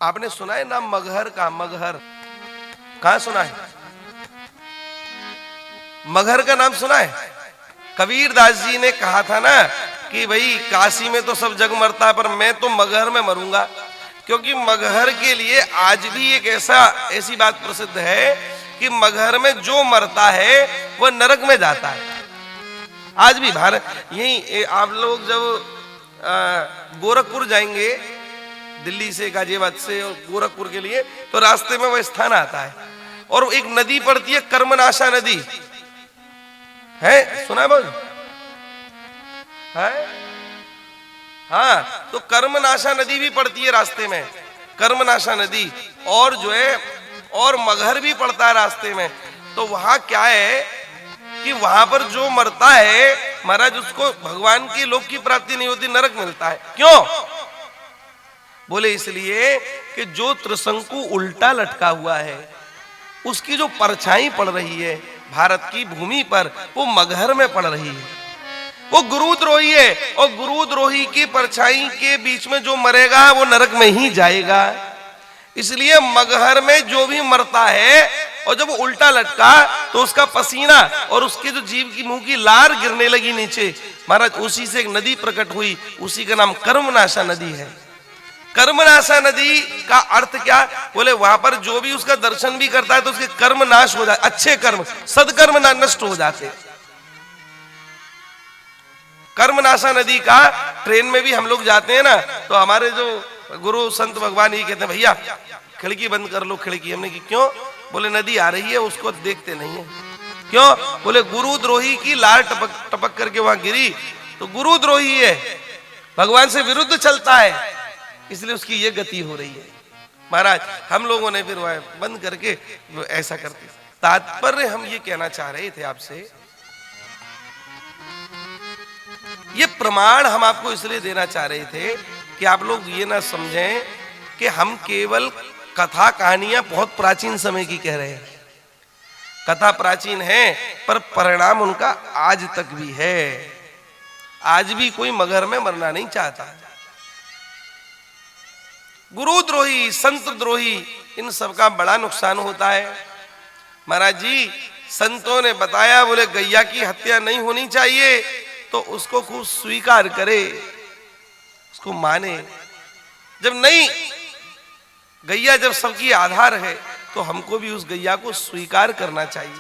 आपने सुना है नाम मगहर का? मगहर कहां सुना है? मगहर का नाम सुना है? कबीरदास जी ने कहा था ना कि भाई काशी में तो सब जग मरता है पर मैं तो मगहर में मरूंगा, क्योंकि मगहर के लिए आज भी एक ऐसी बात प्रसिद्ध है कि मगहर में जो मरता है वह नरक में जाता है। आज भी भारत यही आप लोग जब गोरखपुर जाएंगे दिल्ली से, गाजियाबाद से और गोरखपुर के लिए, तो रास्ते में वह स्थान आता है और एक नदी पड़ती है कर्मनाशा नदी है, सुना है बोल है? हाँ, तो कर्मनाशा नदी भी पड़ती है रास्ते में, कर्मनाशा नदी, और जो है और मगहर भी पड़ता है रास्ते में। तो वहां क्या है कि वहां पर जो मरता है महाराज उसको भगवान की लोक की प्राप्ति नहीं होती, नरक मिलता है। क्यों? बोले इसलिए कि जो त्रिशंकु उल्टा लटका हुआ है उसकी जो परछाई पड़ रही है भारत की भूमि पर वो मगहर में पड़ रही है, वो गुरुद्रोही है, और गुरुद्रोही की परछाई के बीच में जो मरेगा वो नरक में ही जाएगा। इसलिए मगहर में जो भी मरता है और जब वो उल्टा लटका तो उसका पसीना और उसके जो जीव की मुंह की लार गिरने लगी नीचे, महाराज उसी से एक नदी प्रकट हुई, उसी का नाम कर्मनाशा नदी है। कर्मनाशा नदी का अर्थ क्या? बोले वहां पर जो भी उसका दर्शन भी करता है तो उसके कर्म नाश हो जाते, अच्छे कर्म सदकर्म नष्ट हो जाते। कर्मनाशा नदी का ट्रेन में भी हम लोग जाते हैं ना, तो हमारे जो गुरु संत भगवान ही कहते हैं भैया खिड़की बंद कर लो खिड़की। हमने की क्यों? बोले नदी आ रही है उसको देखते नहीं है। क्यों? बोले गुरुद्रोही की लार टपक टपक करके वहां गिरी, तो गुरुद्रोही है, भगवान से विरुद्ध चलता है, इसलिए उसकी ये गति हो रही है। महाराज हम लोगों ने फिर वह बंद करके ऐसा करते। तात्पर्य हम ये कहना चाह रहे थे आपसे, ये प्रमाण हम आपको इसलिए देना चाह रहे थे कि आप लोग ये ना समझें कि हम केवल कथा कहानियां बहुत प्राचीन समय की कह रहे हैं। कथा प्राचीन है पर परिणाम उनका आज तक भी है। आज भी कोई मगहर में मरना नहीं चाहता। गुरुद्रोही संत द्रोही इन सब का बड़ा नुकसान होता है। महाराज जी संतों ने बताया, बोले गैया की हत्या नहीं होनी चाहिए तो उसको खूब स्वीकार करे, उसको माने। जब नहीं, गैया जब सबकी आधार है तो हमको भी उस गैया को स्वीकार करना चाहिए।